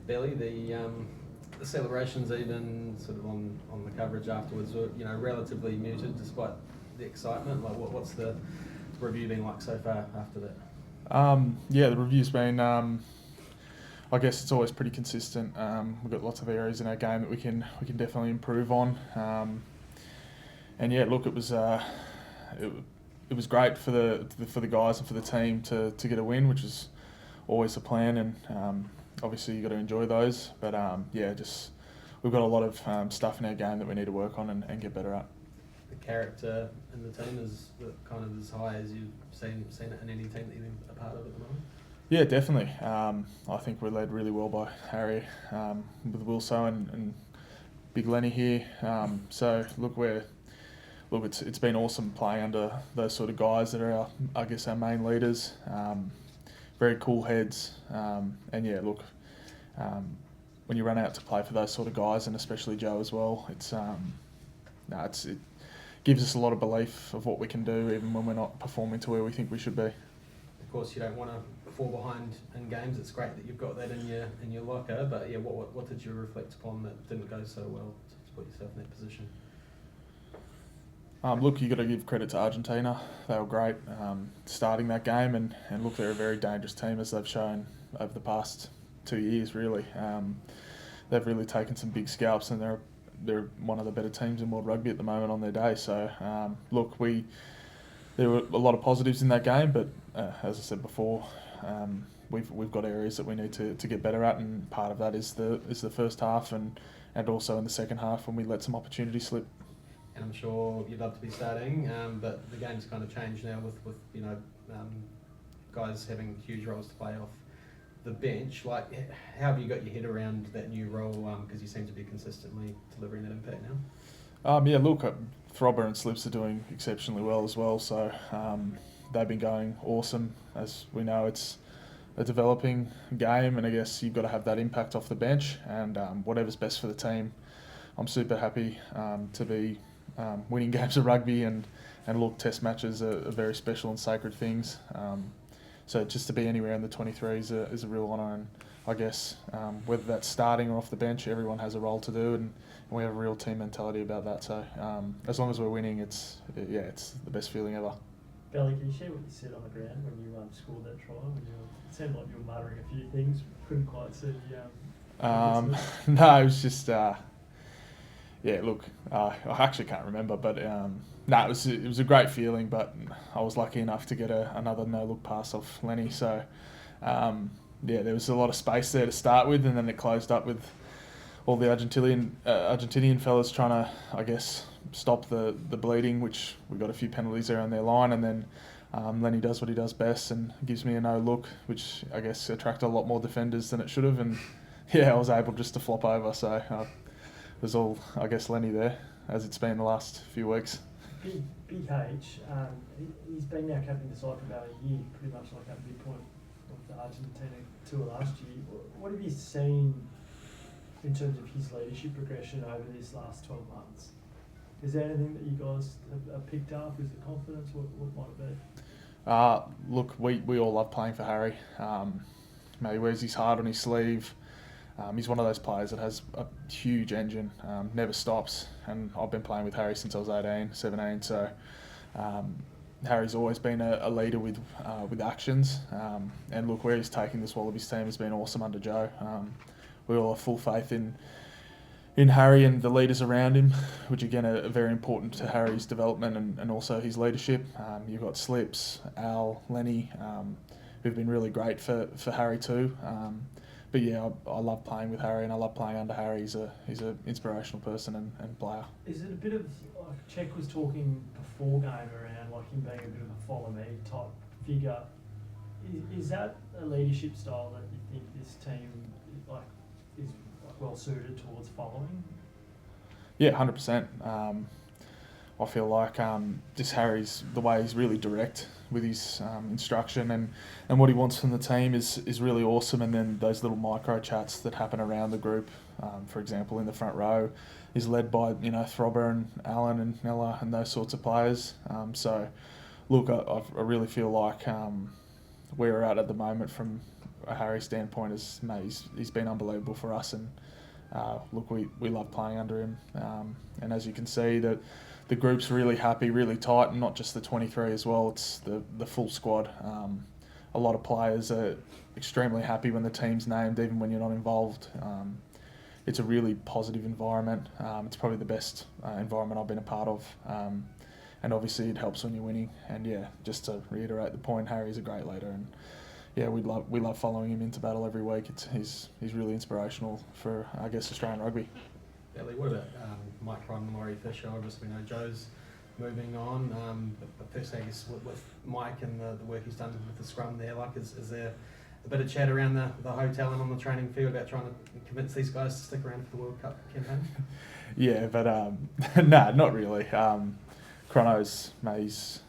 Billy, the celebrations, even sort of on the coverage afterwards, were relatively muted despite the excitement. Like, what's the review been like so far after that? Yeah, the review's been. I guess it's always pretty consistent. We've got lots of areas in our game that we can definitely improve on. And yeah, look, it was great for the guys and for the team to get a win, which is always the plan. And obviously you got to enjoy those. But yeah, just we've got a lot of stuff in our game that we need to work on and get better at. The character in the team is kind of as high as you've seen it in any team that you've been a part of at the moment? Yeah, definitely. I think we're led really well by Harry, with Wilso and Big Lenny here. So look, it's been awesome playing under those sort of guys that are our main leaders. Very cool heads, and yeah, look, when you run out to play for those sort of guys, and especially Joe as well, it gives us a lot of belief of what we can do, even when we're not performing to where we think we should be. Of course, you don't want to fall behind in games. It's great that you've got that in your locker, but yeah, what did you reflect upon that didn't go so well to put yourself in that position? Look, you got to give credit to Argentina. They were great starting that game, and look, they're a very dangerous team, as they've shown over the past 2 years. Really, they've really taken some big scalps, and they're one of the better teams in world rugby at the moment on their day. So look, there were a lot of positives in that game, but as I said before, we've got areas that we need to get better at, and part of that is the first half and also in the second half when we let some opportunity slip. And I'm sure you'd love to be starting, but the game's kind of changed now with guys having huge roles to play off the bench. Like, how have you got your head around that new role? Because you seem to be consistently delivering that impact now. Yeah, look, Throbber and Slips are doing exceptionally well as well. So they've been going awesome. As we know, it's a developing game, and I guess you've got to have that impact off the bench, and whatever's best for the team. I'm super happy to be winning games of rugby, and look, test matches are very special and sacred things. So just to be anywhere in the 23 is a real honour, and I guess whether that's starting or off the bench, everyone has a role to do, and we have a real team mentality about that. So as long as we're winning, it's the best feeling ever. Belly, can you share what you said on the ground when you scored that try? It sounded like you were muttering a few things, couldn't quite see. No, it was just. Yeah, look, I actually can't remember, but it was a great feeling. But I was lucky enough to get another no-look pass off Lenny. So, there was a lot of space there to start with, and then it closed up with all the Argentinian fellas trying to, I guess, stop the bleeding, which we got a few penalties there on their line, and then Lenny does what he does best and gives me a no-look, which I guess attracted a lot more defenders than it should have, and yeah, I was able just to flop over. So. It was all, I guess, Lenny there, as it's been the last few weeks. Big H, he's been now captain the side for about a year, pretty much like at the midpoint of the Argentina tour last year. What have you seen in terms of his leadership progression over this last 12 months? Is there anything that you guys have picked up? Is it confidence? What might it be? Look, we all love playing for Harry. He wears his heart on his sleeve. He's one of those players that has a huge engine, never stops, and I've been playing with Harry since I was 17, so Harry's always been a leader with actions, and look, where he's taking this Wallabies team has been awesome under Joe. We all have full faith in Harry and the leaders around him, which again are very important to Harry's development and also his leadership. You've got Slips, Al, Lenny, who've been really great for Harry too. But yeah, I love playing with Harry, and I love playing under Harry. He's an inspirational person and player. Is it a bit of, like Czech was talking before game around like him being a bit of a follow me type figure? Is that a leadership style that you think this team is well suited towards following? Yeah, 100%. I feel like just Harry's, the way he's really direct with his instruction and what he wants from the team is really awesome. And then those little micro chats that happen around the group, for example, in the front row, is led by Throbber and Alan and Nella and those sorts of players. So, look, I really feel like where we're at the moment from a Harry standpoint is, mate, he's been unbelievable for us, and look, we love playing under him, and as you can see, the group's really happy, really tight, and not just the 23 as well. It's the full squad. A lot of players are extremely happy when the team's named, even when you're not involved. It's a really positive environment. It's probably the best environment I've been a part of. And obviously it helps when you're winning. And yeah, just to reiterate the point, Harry's a great leader, and yeah, we love following him into battle every week. He's really inspirational for, I guess, Australian rugby. Ellie, what about Mike Prime and Laurie Fisher? Obviously, we know Joe's moving on, but first, I guess, with Mike and the work he's done with the scrum there, like, is there a bit of chat around the hotel and on the training field about trying to convince these guys to stick around for the World Cup campaign? Yeah, but nah, not really. Chrono's, mate, it's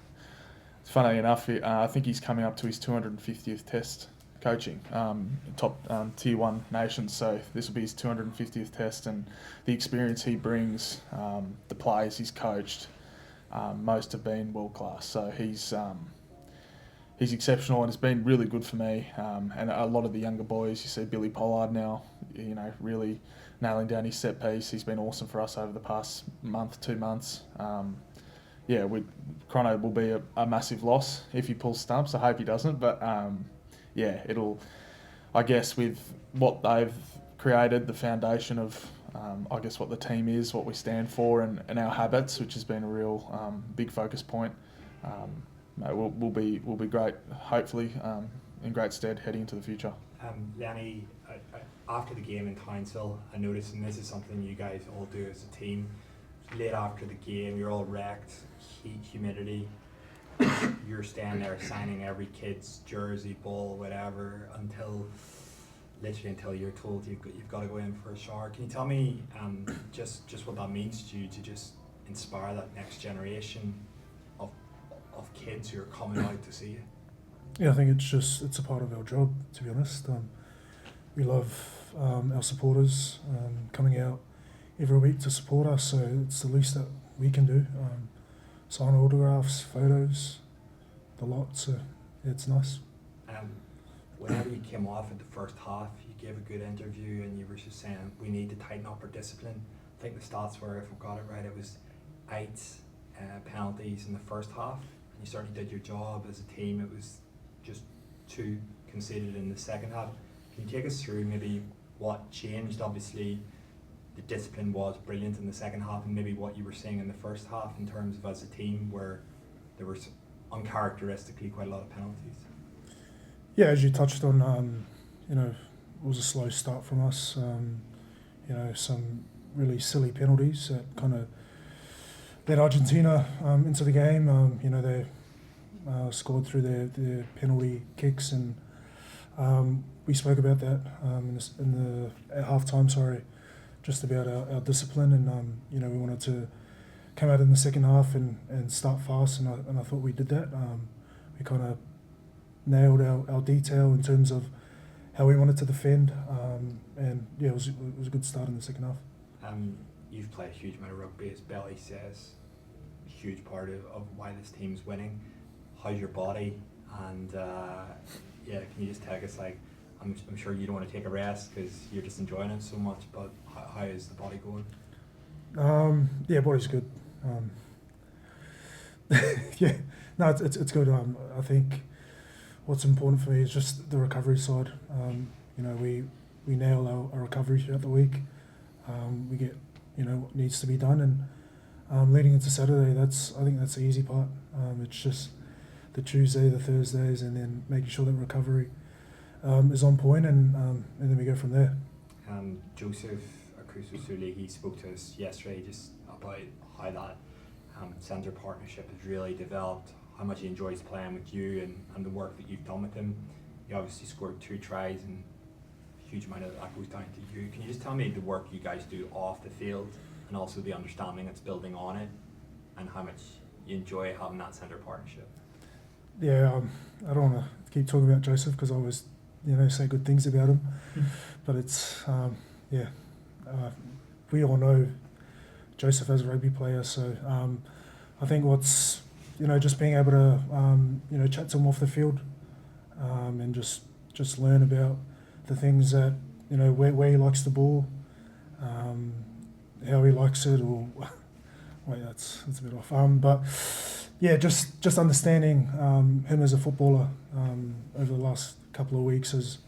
funny enough, I think he's coming up to his 250th test coaching, top tier 1 nations, so this will be his 250th test, and the experience he brings, the players he's coached, most have been world class, so he's exceptional, and it's been really good for me, and a lot of the younger boys. You see Billy Pollard now, really nailing down his set piece. He's been awesome for us over the past month, 2 months. Chrono will be a massive loss if he pulls stumps. I hope he doesn't, but it'll, I guess, with what they've created, the foundation of, I guess, what the team is, what we stand for, and our habits, which has been a real big focus point. We'll be great, hopefully, in great stead heading into the future. Lenny, after the game in Townsville, I noticed, and this is something you guys all do as a team, late after the game, you're all wrecked, heat, humidity, you're standing there signing every kid's jersey, ball, whatever, until you're told you've got to go in for a shower. Can you tell me just what that means to you, to just inspire that next generation of kids who are coming out to see you? Yeah, I think it's a part of our job, to be honest. We love our supporters coming out every week to support us, so it's the least that we can do. Sign autographs, photos, the lot, so it's nice. Whenever you came off at the first half, you gave a good interview and you were just saying we need to tighten up our discipline. I think the stats were, if I got it right, it was 8 penalties in the first half. You certainly did your job as a team. It was just 2 conceded in the second half. Can you take us through maybe what changed? Obviously, the discipline was brilliant in the second half, and maybe what you were seeing in the first half in terms of as a team where there were uncharacteristically quite a lot of penalties. Yeah, as you touched on, it was a slow start from us. Some really silly penalties that kind of led Argentina into the game. They scored through their penalty kicks, and we spoke about that at halftime. Just about our discipline, and we wanted to come out in the second half and start fast, and I thought we did that. We kind of nailed our detail in terms of how we wanted to defend, and yeah, it was a good start in the second half. You've played a huge amount of rugby, as Belly says, a huge part of why this team's winning. How's your body? And can you just take us, like, I'm sure you don't want to take a rest because you're just enjoying it so much, but how is the body going? Body's good. It's good. I think what's important for me is just the recovery side. We nail our recovery throughout the week. We get what needs to be done, and leading into Saturday, I think that's the easy part. It's just the Tuesday, the Thursdays, and then making sure that recovery is on point, and then we go from there. Joseph Akususuli, he spoke to us yesterday just about how that centre partnership has really developed, how much he enjoys playing with you and the work that you've done with him. He obviously scored 2 tries, and a huge amount of that goes down to you. Can you just tell me the work you guys do off the field, and also the understanding that's building on it, and how much you enjoy having that centre partnership? Yeah, I don't want to keep talking about Joseph because I always say good things about him, but it's we all know Joseph as a rugby player, so I think what's just being able to chat to him off the field, and just just learn about the things that, you know, where he likes the ball, how he likes it, or wait, that's a bit off. But yeah, just understanding him as a footballer over the last couple of weeks has,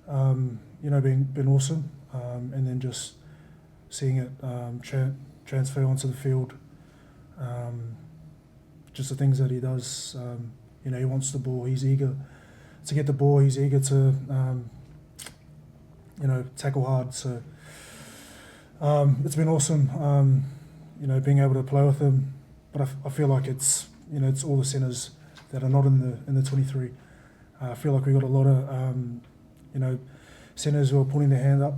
you know, been awesome, and then just seeing it transfer onto the field. Just the things that he does, you know, he wants the ball, he's eager to get the ball, he's eager to, you know, tackle hard. So it's been awesome, you know, being able to play with him. But I feel like it's, you know, it's all the centres that are not in the 23. I feel like we got a lot of, you know, centres who are putting their hand up.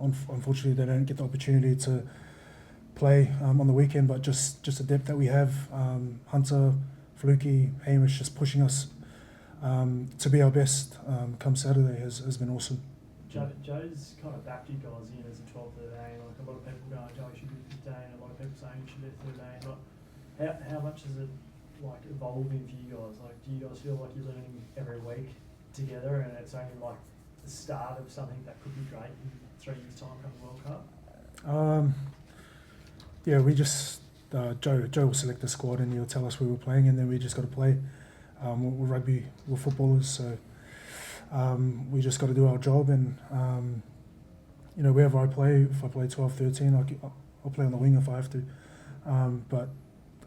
Unfortunately, they don't get the opportunity to play on the weekend, but just the depth that we have, Hunter, Fluky, Hamish, just pushing us to be our best come Saturday has been awesome. Joe's kind of backed you guys in as a 12, 13. Like a lot of people going, Joe, you should be 15. A lot of people saying you should be 13. Like, how much is it like evolving for you guys? Like, do you guys feel like you're learning every week together, and it's only like the start of something that could be great in 3 years' time come the World Cup? Yeah, we just Joe will select the squad and he'll tell us who we're playing, and then we just got to play. We're rugby, we're footballers, so we just got to do our job. And you know, wherever I play, if I play 12, 13, I'll play on the wing if I have to. But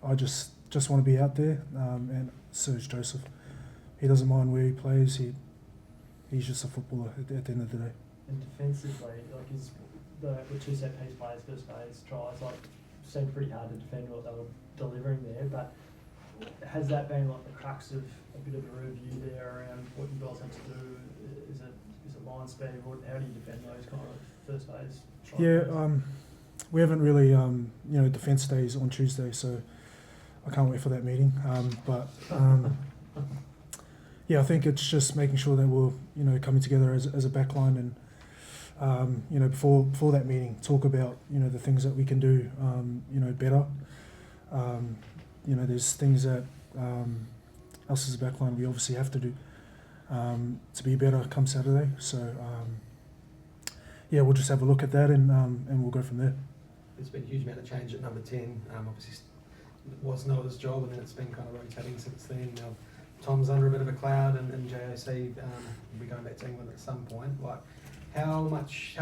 I just want to be out there. And Serge Joseph, he doesn't mind where he plays. He's just a footballer at the end of the day. And defensively, like is the two set piece players, first phase tries, like seemed pretty hard to defend what they were delivering there. But has that been like the crux of a bit of a review there around what you guys have to do? Is it line speed? How do you defend those kind of first phase tries? Yeah, we haven't really, you know, defence days on Tuesday, so I can't wait for that meeting. But yeah, I think it's just making sure that we're, you know, coming together as a backline, and you know, before that meeting, talk about, you know, the things that we can do, you know, better. You know, there's things that us as a backline we obviously have to do to be better come Saturday. So yeah, we'll just have a look at that, and we'll go from there. There's been a huge amount of change at number 10. Obviously, it was Noah's job, and then it's been kind of rotating since then. Now, Tom's under a bit of a cloud, and JOC will be going back to England at some point. Like, how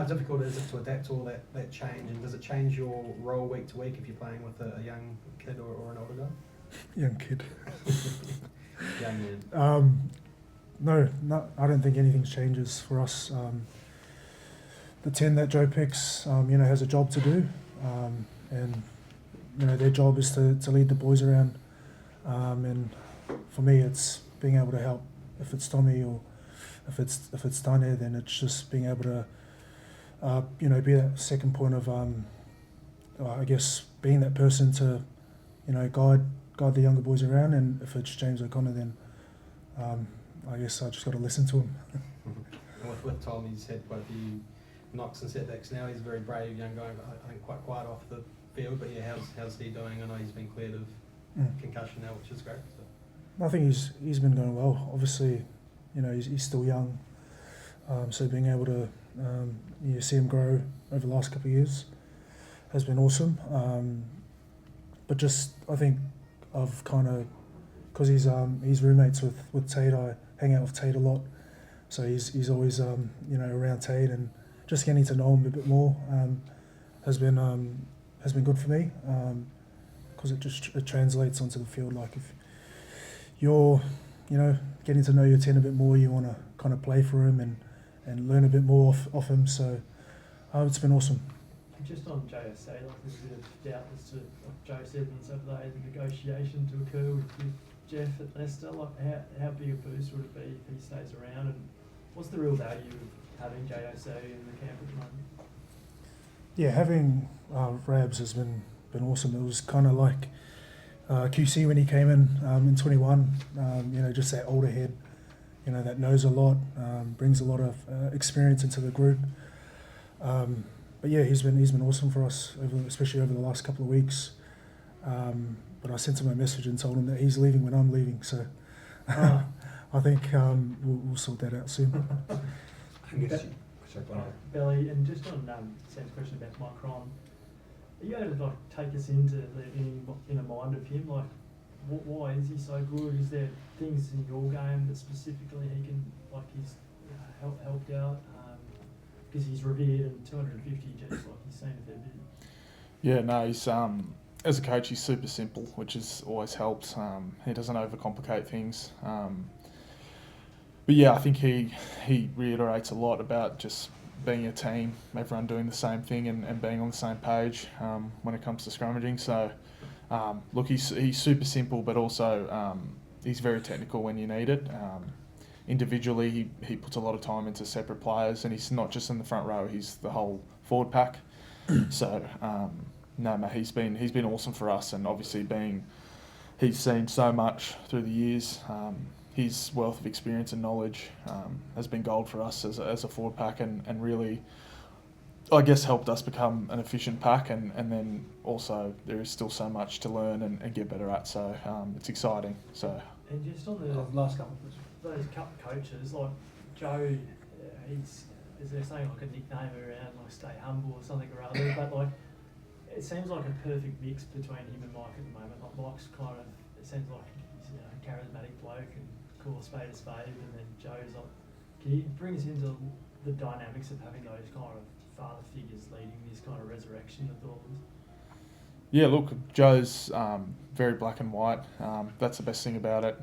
difficult is it to adapt to all that change, and does it change your role week to week if you're playing with a young kid or an older guy? Young kid. Young man. No, I don't think anything changes for us. The 10 that Joe picks, you know, has a job to do, and you know, their job is to lead the boys around. And for me, it's being able to help. If it's Tommy or if it's Tane, then it's just being able to, you know, be that second point of, I guess, being that person to, you know, guide the younger boys around. And if it's James O'Connor, then I guess I just got to listen to him. And with Tom, he's had quite a few knocks and setbacks now. He's a very brave young guy, I think quite quiet off the field. But yeah, how's he doing? I know he's been cleared of concussion now, which is great. So. I think he's been going well. Obviously, you know, he's still young, so being able to you see him grow over the last couple of years has been awesome. But just I think I've kind of, because he's roommates with Tate, I hang out with Tate a lot, so he's always you know, around Tate, and just getting to know him a bit more has been good for me, because it translates onto the field. Like if you're, you know, getting to know your 10 a bit more, you want to kind of play for him and learn a bit more off him. So it's been awesome. Just on JSA, like there's a bit of doubt as to, like Joe said on Saturday, the negotiation to occur with Jeff at Leicester. Like how big a boost would it be if he stays around, and what's the real value of having JSA in the camp at the moment? Yeah, having Rabs has been awesome. It was kind of like QC when he came in 21. You know, just that older head, you know, that knows a lot, brings a lot of experience into the group. But yeah, he's been awesome for us, especially over the last couple of weeks. But I sent him a message and told him that he's leaving when I'm leaving. So I think we'll sort that out soon. Angus, sorry, go on. Billy, and just on Sam's question about Mike Ron, are you able to like take us into the inner mind of him? Like, why is he so good? Is there things in your game that specifically he can, like, he's helped out? Because he's revered and 250, just like he's seen a fair bit. Yeah, no, he's as a coach, he's super simple, which has always helped. He doesn't overcomplicate things. But yeah, I think he reiterates a lot about just being a team, everyone doing the same thing and being on the same page when it comes to scrummaging. So, look, he's super simple, but also he's very technical when you need it. Individually, he puts a lot of time into separate players, and he's not just in the front row; he's the whole forward pack. So, no, mate, he's been awesome for us, and obviously he's seen so much through the years. His wealth of experience and knowledge has been gold for us as a forward pack, and really, I guess, helped us become an efficient pack. And then also there is still so much to learn and get better at. So it's exciting. So. And just on the last couple of questions. Those couple coaches, like Joe, is there saying like a nickname around like stay humble or something or other? But like, it seems like a perfect mix between him and Mike at the moment. Like Mike's kind of, it seems like he's a charismatic bloke and call a spade, and then Joe's like, can you bring us into the dynamics of having those kind of father figures leading this kind of resurrection of the Wallabies? Yeah, look, Joe's very black and white. That's the best thing about it.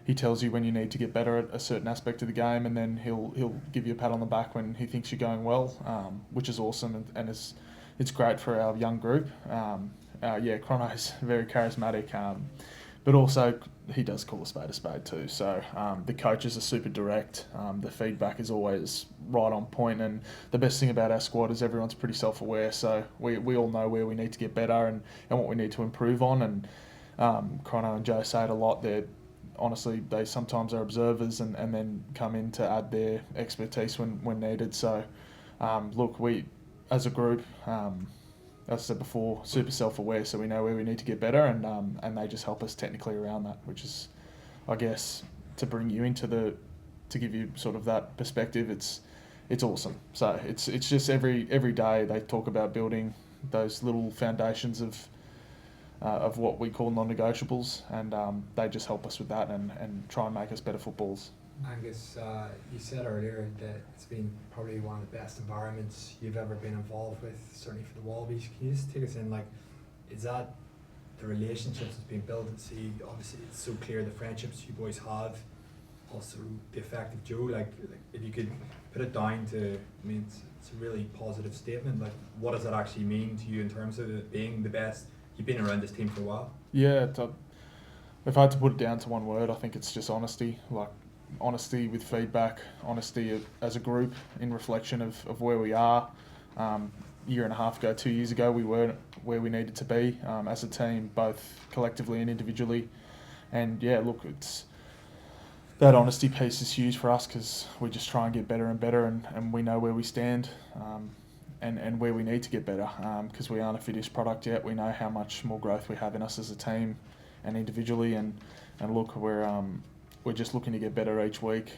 He tells you when you need to get better at a certain aspect of the game, and then he'll give you a pat on the back when he thinks you're going well, which is awesome, and it's great for our young group. Chrono's very charismatic, but also he does call a spade too. So the coaches are super direct. The feedback is always right on point, and the best thing about our squad is everyone's pretty self-aware. So we all know where we need to get better and what we need to improve on. And Chrono and Joe say it a lot. Honestly, they sometimes are observers and then come in to add their expertise when needed. So, look, we, as a group, as I said before, super self-aware, so we know where we need to get better, and they just help us technically around that, which is, I guess, to bring you to give you sort of that perspective, it's awesome. So it's just every day they talk about building those little foundations of what we call non-negotiables, and they just help us with that and try and make us better footballs. Angus, you said earlier that it's been probably one of the best environments you've ever been involved with, certainly for the Wallabies. Can you just take us in, like, is that the relationships that's been built? See, obviously it's so clear the friendships you boys have, also the effect of Joe, like if you could put it down to, I mean, it's a really positive statement, like what does that actually mean to you in terms of it being the best? You've been around this team for a while. Yeah, if I had to put it down to one word, I think it's just honesty. Like honesty with feedback, honesty as a group in reflection of where we are. Year and a half ago, 2 years ago, we weren't where we needed to be as a team, both collectively and individually. And yeah, look, that honesty piece is huge for us because we just try and get better and better, and we know where we stand. And where we need to get better, because we aren't a finished product yet. We know how much more growth we have in us as a team and individually, and look, we're just looking to get better each week.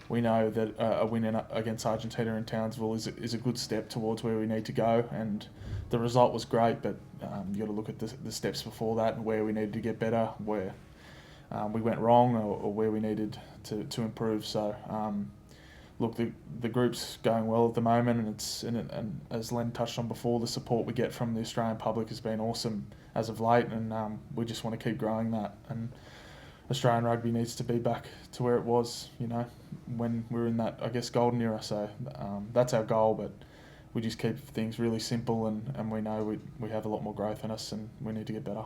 We know that a win against Argentina in Townsville is a good step towards where we need to go, and the result was great, but you got to look at the steps before that and where we needed to get better, where we went wrong, or where we needed to improve. So. Look, the group's going well at the moment, and as Len touched on before, the support we get from the Australian public has been awesome as of late, and we just want to keep growing that. And Australian rugby needs to be back to where it was, when we were in that, I guess, golden era. So that's our goal, but we just keep things really simple, and we know we have a lot more growth in us, and we need to get better.